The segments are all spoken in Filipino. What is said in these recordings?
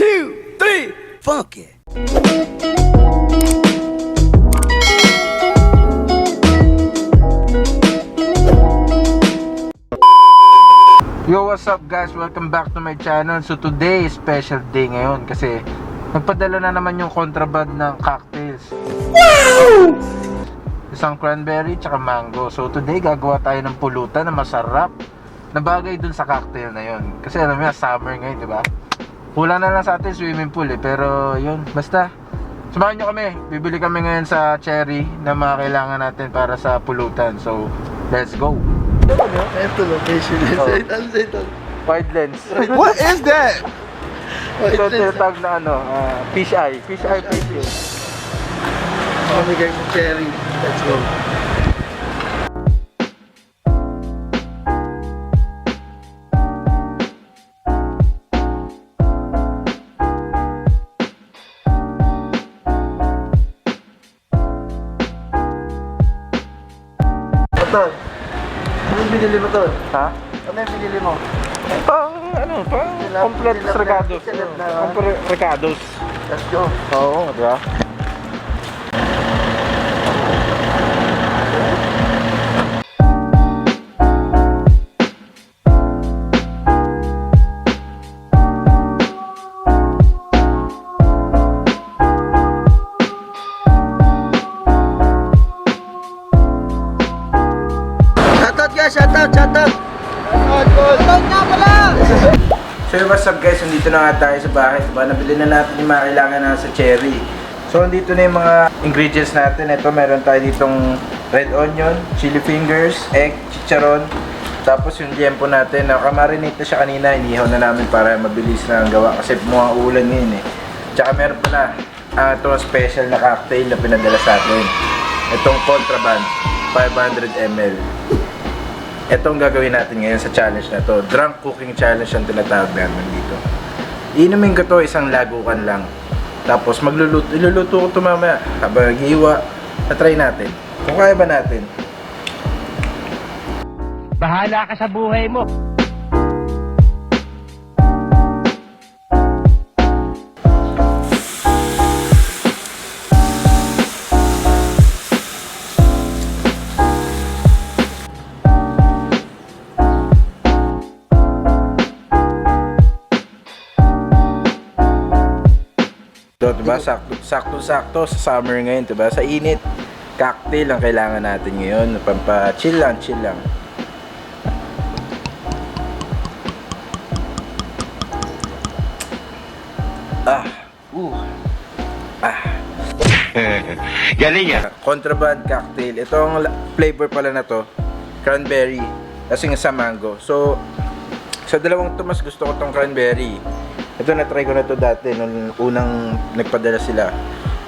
2, 3, funky. Yo, what's up guys? Welcome back to my channel. So today is special day ngayon kasi nagpadala na naman yung contraband ng cocktails. Wow! Isang cranberry tsaka mango. So today gagawa tayo ng pulutan na masarap na bagay dun sa cocktail na yon. Kasi alam mo, summer ngayon, di ba? Kulang na lang sa atin swimming pool eh. Pero yun, basta samahan nyo kami. Bibili kami ngayon sa cherry na mga kailangan natin para sa pulutan. So let's go. Ito location. Ito. Wide lens. What is that? Ito tinatawag na ano, fish eye. Fish eye fish lens. Mamigay mo cherry. Let's go. Tol, ano yung binili mo, Tol? Ha? Ano yung binili mo? Pang complete recados. Complete recados. Let's go. Oo, di ba? Shoutout nga pala! So what's up guys, nandito na nga tayo sa bahay, diba? Nabili na natin yung mga kailangan na sa cherry. So nandito na yung mga ingredients natin. Ito, meron tayo ditong red onion, chili fingers, egg, chicharon. Tapos yung liempo natin, nakamarinate na siya kanina, inihaw na namin para mabilis na ang gawa kasi mga ulan ngayon eh. Tsaka meron pala itong special na cocktail na pinadala sa atin. Itong contraband, 500 ml. Itong gagawin natin ngayon sa challenge na to. Drunk cooking challenge ang tinatawag namin dito. Inumin ko to isang lagukan lang. Tapos iluluto ko to mamaya. Habang nag-iiwa, na-try natin. Kung kaya ba natin? Bahala ka sa buhay mo. Diba? Sakto sa summer ngayon, diba? Sa init, cocktail ang kailangan natin ngayon. Pampa-chill lang. Galing yan. Contraband cocktail. Itong flavor pala na to, cranberry, kasing sa mango. So, sa dalawang to, mas gusto ko tong cranberry. Ito, na-try ko na to dati nung unang nagpadala sila.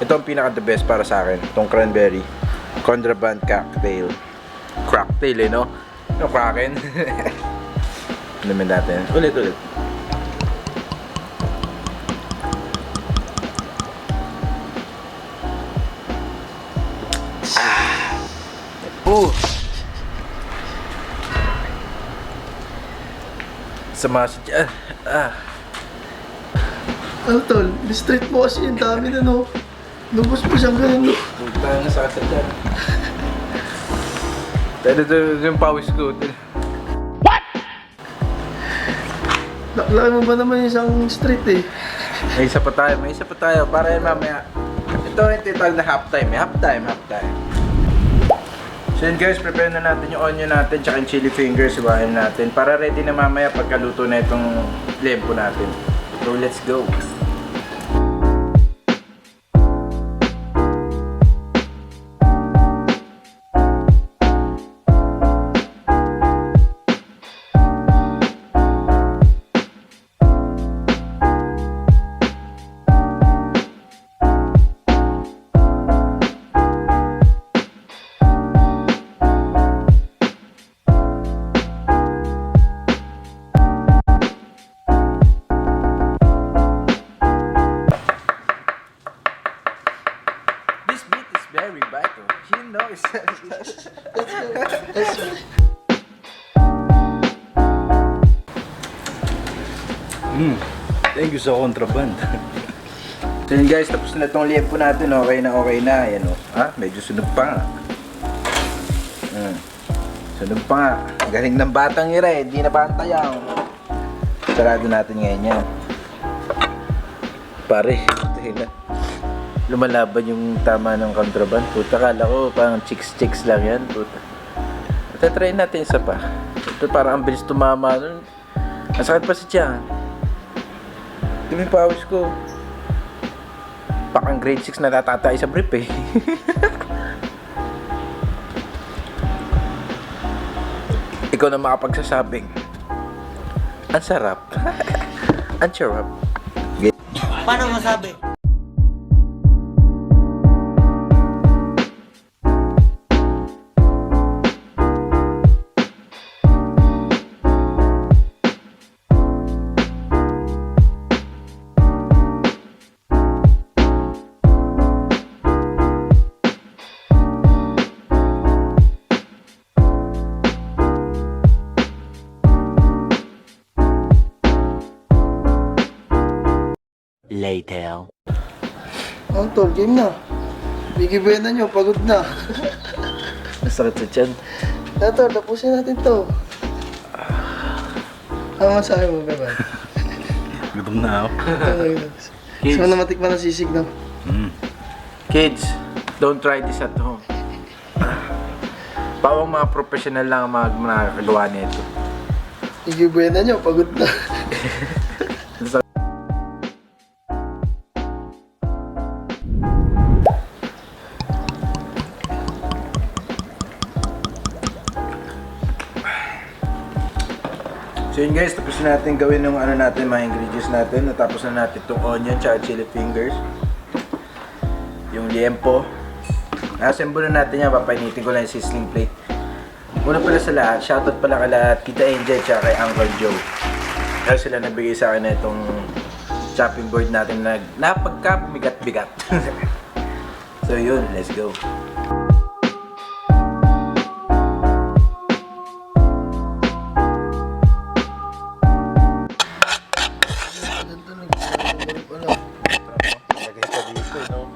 Ito ang pinaka the best para sa akin, itong cranberry contraband cocktail. Cocktail eh, no? No, kraken. Namin natin. Ulit. Sama si Ano, Tol? Straight mo kasi yung dami na, no? Lubos mo siyang ganun, no? Putang na sa dyan. Pero ito yung pawis ko. What? Naklaki mo ba naman yung isang street, eh? May isa pa tayo. Para yan mamaya. Ito yung titag na halftime. Halftime. So yun guys, prepare na natin yung onion natin tsaka yung chili fingers, iwain natin para ready na mamaya pagkaluto na itong liempo natin. So let's go. Thank you sa contraband. So yun guys, tapos na itong liempo natin. Okay na. Ayan o. Medyo sunog pa nga. Sunog pa nga. Galing ng batang ira eh. Di na bantayaw. Sarado natin ngayon yan. Pare, lumalaban yung tama ng contraband. Puta, kala ko parang chicks lang yan. Puta. Try natin isa pa. Ito parang ang bilis tumama nun. Ang sakit pa si tiyan. Dumi pawis ko. Pakang grade 6 na natatay sa brief eh. Ikaw na makapagsasabing ang sarap. Ang sarap. Paano masabi? Later. Oh, tol, game na. Bigay buena nyo, pagod na. Masakit sa tiyan. Tol, tapusin natin to. Ano masabi mo, Beba? Gutom na ako. Gusto mo na matikman ng sisig, no? Kids, don't try this at home. Pawang mga professional lang ang nakakagawa nito. Bigay buena nyo, pagod na. So yun guys, tapos na natin gawin yung ano natin, mga ingredients natin. Natapos na natin itong onion tsaka chili fingers. Yung liempo. Assemble na natin yan, papainitin ko lang yung sizzling plate. Una pala sa lahat, shoutout pala kala Tita Angel tsaka kay Uncle Joe. Kaya sila nabigay sa akin na itong chopping board natin na napagka bigat-bigat. So yun, let's go.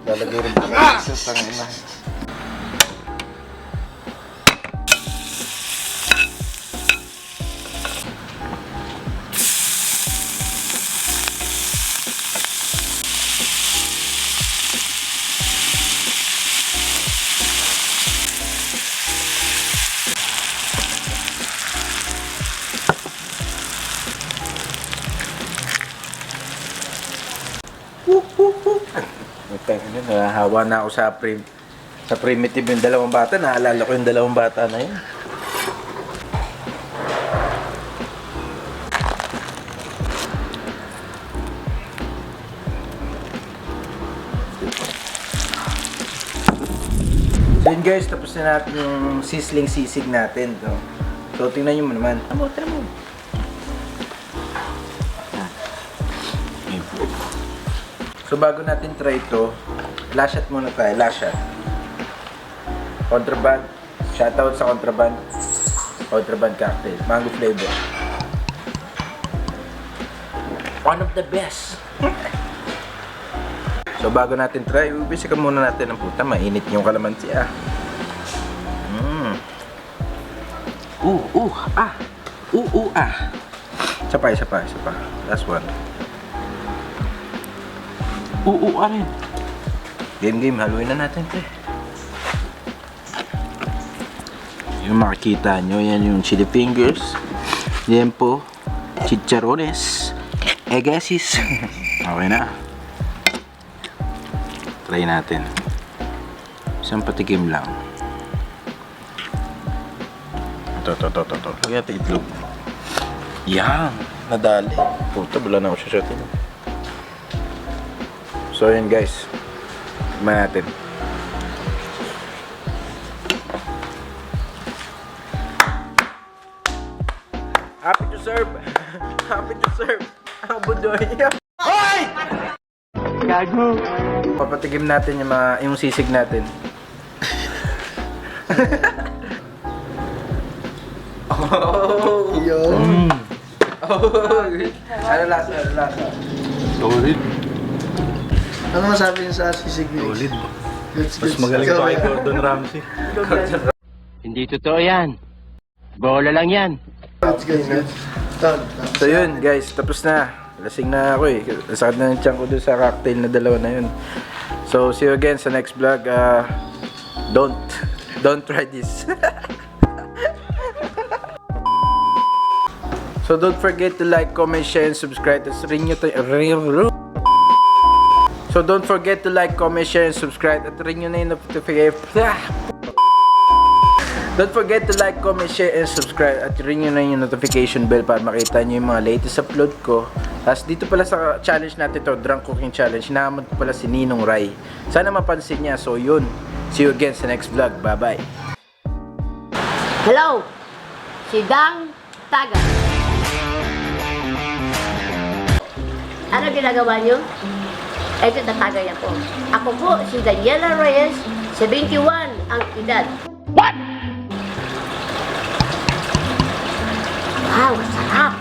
Lalagay rin po sa tangina. Nahahawa na ako sa primitive yung dalawang bata. Naalala ko yung dalawang bata na yun. So yun guys, tapos na natin yung sizzling sisig natin. So tingnan nyo mo naman. Tingnan mo. So bago natin try ito, last shot muna tayo, last shot. Contraband, shoutout sa contraband. Contraband cocktail, mango flavor. One of the best. So bago natin try, ubisikan muna natin ng puta, mainit yung kalamansi ah. Isa pa. Last one. Rin. Game, haluin na natin ito. Yung makikita nyo, yan yung chili fingers, liempo, chicharones, egasis. Okay na. Try natin. Isang patikim lang. Ito. Lagyan natin itlog. Yan, nadali. Puta, bala na ako siya shotin. So yun guys, tignan natin. Happy to serve! Ang budoy niya. Hoy! Gago! Papatigim natin yung sisig natin. Yo. Ano lasa? Solid. Ano masabi niyo sa Sisig? Solid. Let's Mas magaling pa kay Gordon Ramsay. Hindi totoo yan. Bola lang yan. So yun guys, tapos na. Lasing na ako eh. Sakit na ng tiyan ko dun sa cocktail na dalawa na yun. So see you again sa next vlog. Don't try this. So don't forget to like, comment, share, and subscribe. So don't forget to like, comment, share, and subscribe. At ring nyo na yung notification. Don't forget to like, comment, share, and subscribe. At ring nyo na yung notification bell para makita nyo yung mga latest upload ko. Tapos dito pala sa challenge natin to, Drunk Cooking Challenge, hinahamon ko pala si Ninong Rai. Sana mapansin niya. So yun, see you again sa next vlog. Bye-bye. Hello, si Dang Taga. Ano ginagawa niyo? Ito tatagay ako. Ako po si Daniela Reyes, 71 ang edad. What? Wow, sarap!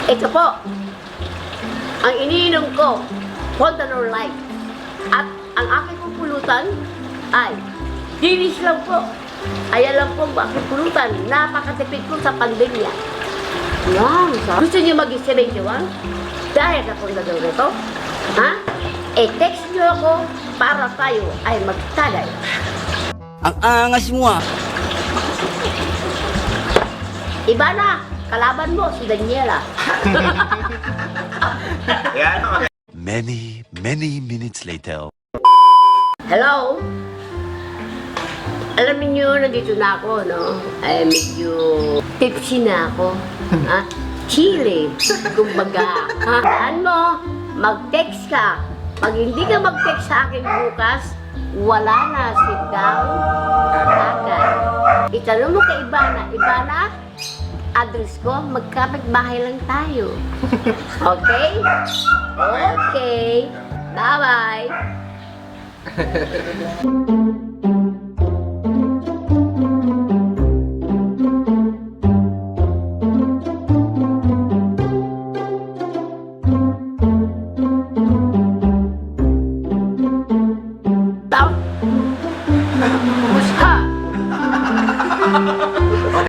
Ito po, ang iniinom ko, Fontanor Light. At ang aking pupulutan ay dinis lang po. Ayan lang po ang aking pulutan. Napakatipid ko sa pandemya. Wow, sarap. Gusto niyo maging 71? Dahil akong gagawin ito? Ha? E-text niyo ako para tayo ay magtagay. Ang angas mo ah. Iba na, kalaban mo si Daniela. Many minutes later. Hello? Alam niyo, nandito na ako, no? Ay, medyo tipsy na ako. Ha? Chile. Kumbaga, ha? Saan mo? Mag-text ka. Pag hindi ka mag-text sa akin bukas, wala na si Dang Taga. Itanong mo kay Ivana. Ivana, address ko, magkapit-bahay lang tayo. Okay? Okay. Bye-bye.